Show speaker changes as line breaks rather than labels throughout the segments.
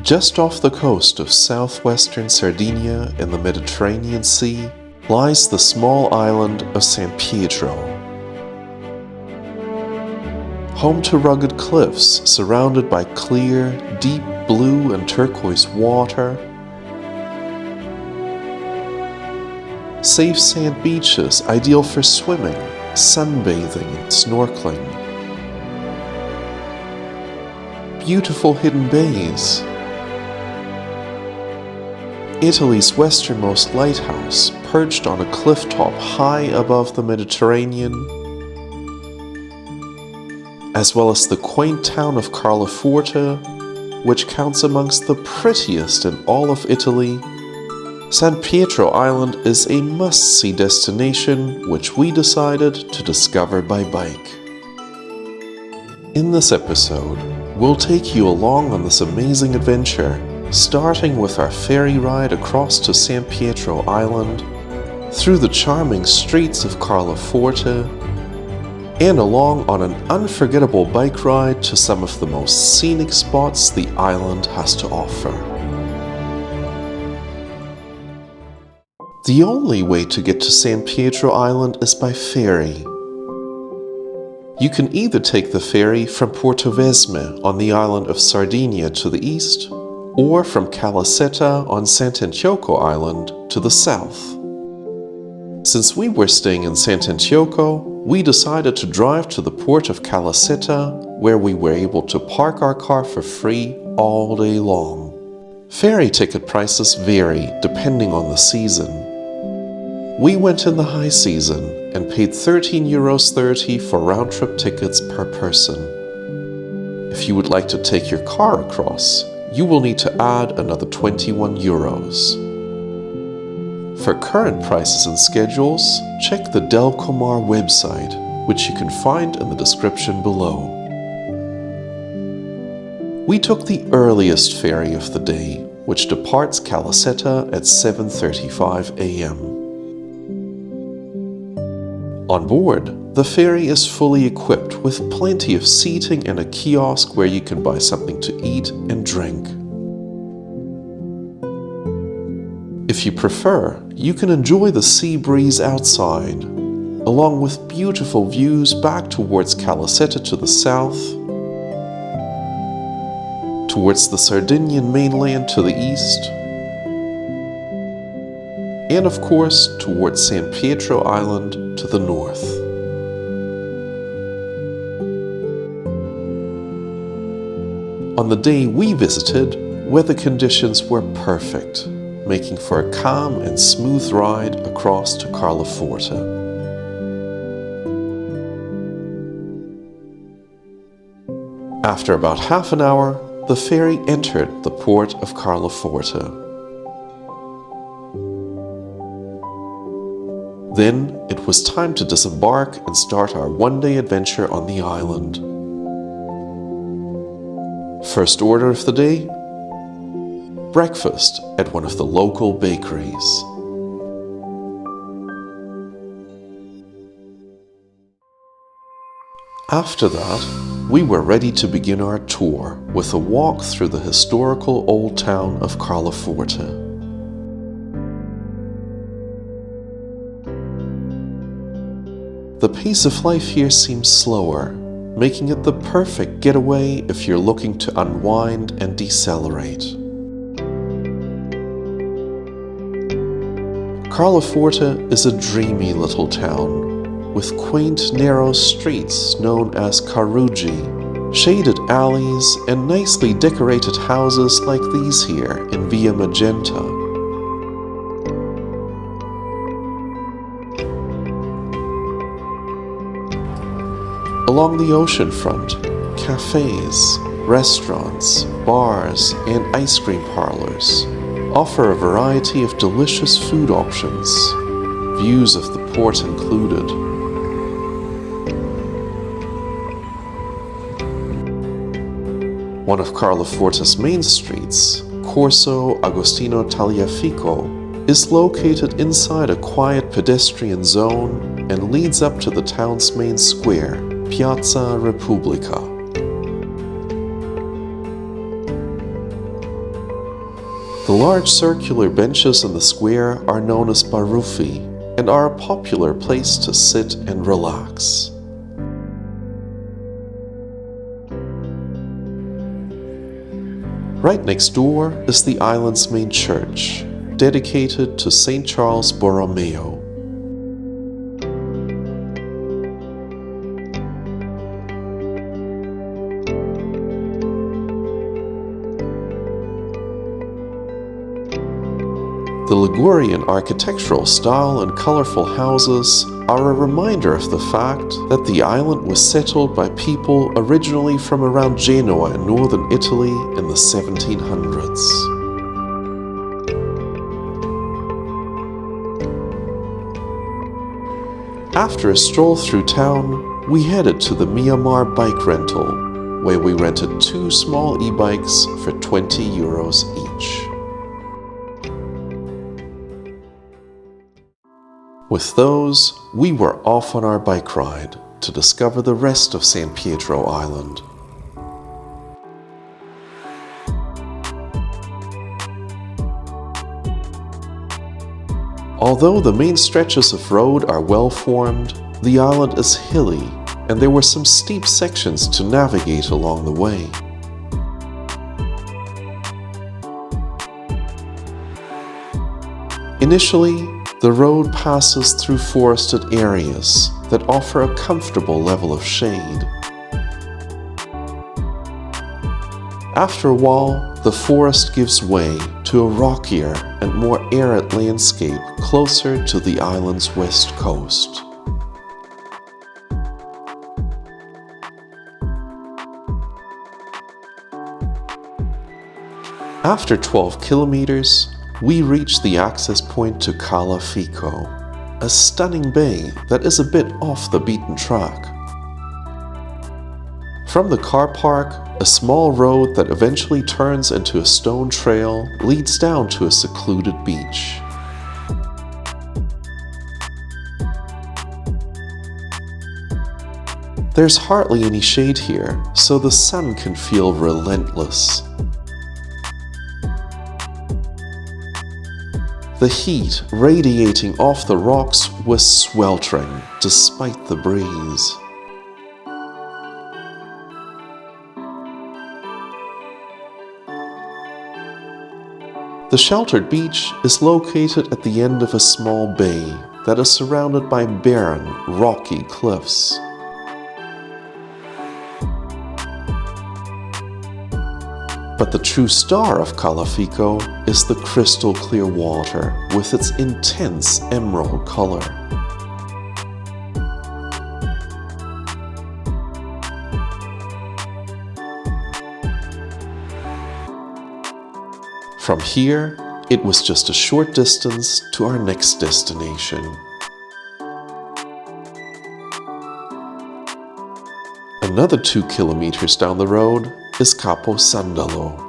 Just off the coast of southwestern Sardinia in the Mediterranean Sea lies the small island of San Pietro. Home to rugged cliffs surrounded by clear, deep blue and turquoise water, safe sand beaches ideal for swimming, sunbathing, and snorkeling, beautiful hidden bays, Italy's westernmost lighthouse perched on a cliff top high above the Mediterranean, as well as the quaint town of Carloforte, which counts amongst the prettiest in all of Italy. San Pietro Island is a must-see destination which we decided to discover by bike. In this episode, we'll take you along on this amazing adventure, starting with our ferry ride across to San Pietro Island, through the charming streets of Carloforte, and along on an unforgettable bike ride to some of the most scenic spots the island has to offer. The only way to get to San Pietro Island is by ferry. You can either take the ferry from Portovesme on the island of Sardinia to the east, or from Calasetta on Sant'Antioco Island to the south. Since we were staying in Sant'Antioco, we decided to drive to the port of Calasetta, where we were able to park our car for free all day long. Ferry ticket prices vary depending on the season. We went in the high season and paid €13.30 for round-trip tickets per person. If you would like to take your car across, you will need to add another €21. For current prices and schedules, check the Delcomar website, which you can find in the description below. We took the earliest ferry of the day, which departs Calasetta at 7:35 a.m. On board, the ferry is fully equipped with plenty of seating and a kiosk where you can buy something to eat and drink. If you prefer, you can enjoy the sea breeze outside, along with beautiful views back towards Calasetta to the south, towards the Sardinian mainland to the east, and of course towards San Pietro Island to the north. On the day we visited, weather conditions were perfect, making for a calm and smooth ride across to Carloforte. After about half an hour, the ferry entered the port of Carloforte. Then it was time to disembark and start our one-day adventure on the island. First order of the day: breakfast at one of the local bakeries. After that, we were ready to begin our tour with a walk through the historical old town of Carloforte. The pace of life here seems slower, making it the perfect getaway if you're looking to unwind and decelerate. Carloforte is a dreamy little town with quaint, narrow streets known as Carugi, shaded alleys, and nicely decorated houses like these here in Via Magenta. Along the ocean front, cafes, restaurants, bars, and ice cream parlors offer a variety of delicious food options, views of the port included. One of Carloforte's main streets, Corso Agostino Tagliafico, is located inside a quiet pedestrian zone and leads up to the town's main square, Piazza Repubblica. The large circular benches in the square are known as barufi and are a popular place to sit and relax. Right next door is the island's main church, dedicated to St. Charles Borromeo. The Ligurian architectural style and colorful houses are a reminder of the fact that the island was settled by people originally from around Genoa in northern Italy in the 1700s. After a stroll through town, we headed to the Myanmar bike rental, where we rented 2 small e-bikes for €20 each. With those, we were off on our bike ride to discover the rest of San Pietro Island. Although the main stretches of road are well formed, the island is hilly and there were some steep sections to navigate along the way. Initially, the road passes through forested areas that offer a comfortable level of shade. After a while, the forest gives way to a rockier and more arid landscape closer to the island's west coast. After 12 kilometers, we reach the access point to Cala Fico, a stunning bay that is a bit off the beaten track. From the car park, a small road that eventually turns into a stone trail leads down to a secluded beach. There's hardly any shade here, so the sun can feel relentless. The heat radiating off the rocks was sweltering despite the breeze. The sheltered beach is located at the end of a small bay that is surrounded by barren, rocky cliffs. But the true star of Cala Fico is the crystal clear water with its intense emerald color. From here, it was just a short distance to our next destination. Another 2 kilometers down the road is Capo Sandalo.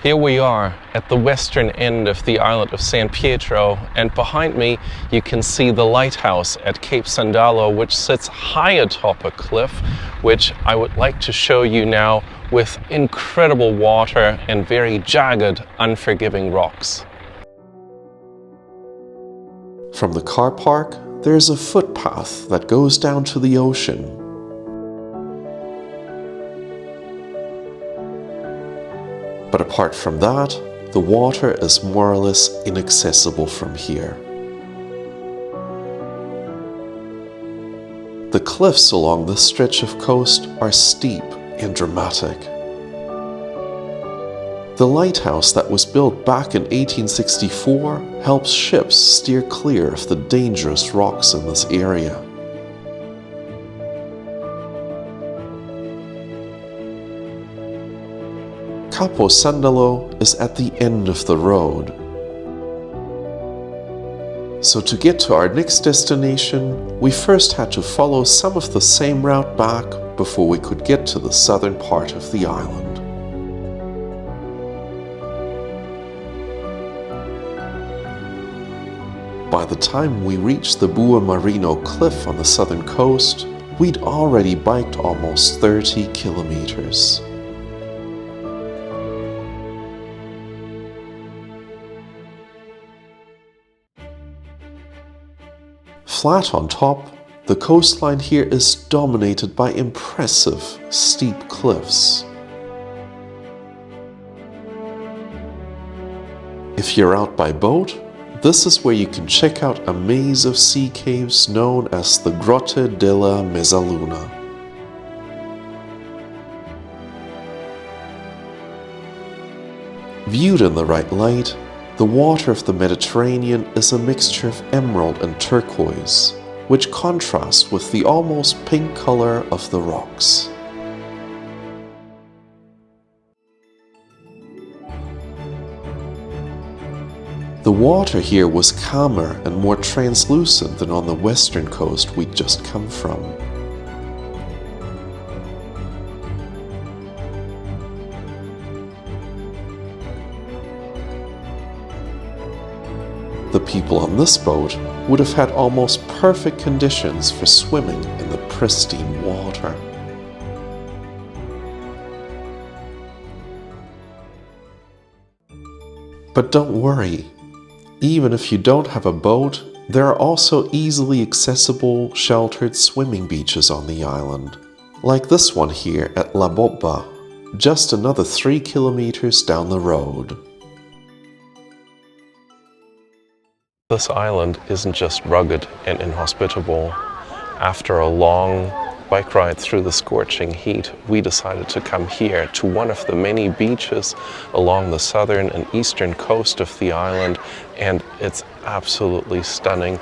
Here we are at the western end of the island of San Pietro, and behind me you can see the lighthouse at Cape Sandalo, which sits high atop a cliff, which I would like to show you now, with incredible water and very jagged, unforgiving rocks.
From the car park, there's a footpath that goes down to the ocean. But apart from that, the water is more or less inaccessible from here. The cliffs along this stretch of coast are steep and dramatic. The lighthouse that was built back in 1864 helps ships steer clear of the dangerous rocks in this area. Capo Sandalo is at the end of the road. So to get to our next destination, we first had to follow some of the same route back before we could get to the southern part of the island. By the time we reached the Bua Marino cliff on the southern coast, we'd already biked almost 30 kilometers. Flat on top, the coastline here is dominated by impressive, steep cliffs. If you're out by boat, this is where you can check out a maze of sea caves known as the Grotte della Mezzaluna. Viewed in the right light, the water of the Mediterranean is a mixture of emerald and turquoise, which contrasts with the almost pink color of the rocks. The water here was calmer and more translucent than on the western coast we'd just come from. The people on this boat would have had almost perfect conditions for swimming in the pristine water. But don't worry, even if you don't have a boat, there are also easily accessible, sheltered swimming beaches on the island, like this one here at La Bobba, just another 3 kilometers down the road.
This island isn't just rugged and inhospitable. After a long bike ride through the scorching heat, we decided to come here to one of the many beaches along the southern and eastern coast of the island, and it's absolutely stunning.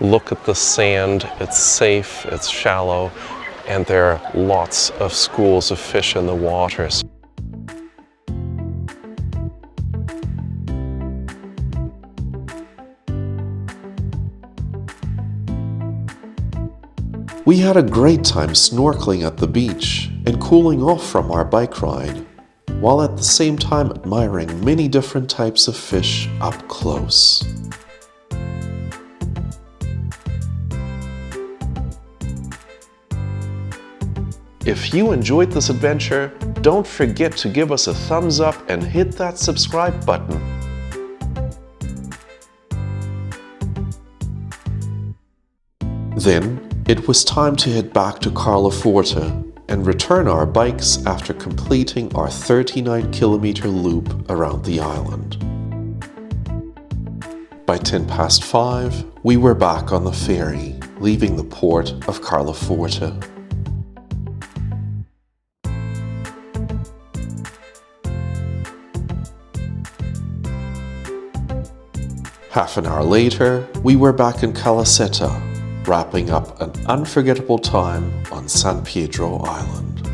Look at the sand, it's safe, it's shallow, and there are lots of schools of fish in the waters.
We had a great time snorkeling at the beach and cooling off from our bike ride, while at the same time admiring many different types of fish up close. If you enjoyed this adventure, don't forget to give us a thumbs up and hit that subscribe button. Then, it was time to head back to Carloforte and return our bikes after completing our 39-kilometer loop around the island. By 5:10, we were back on the ferry, leaving the port of Carloforte. Half an hour later, we were back in Calasetta, wrapping up an unforgettable time on San Pedro Island.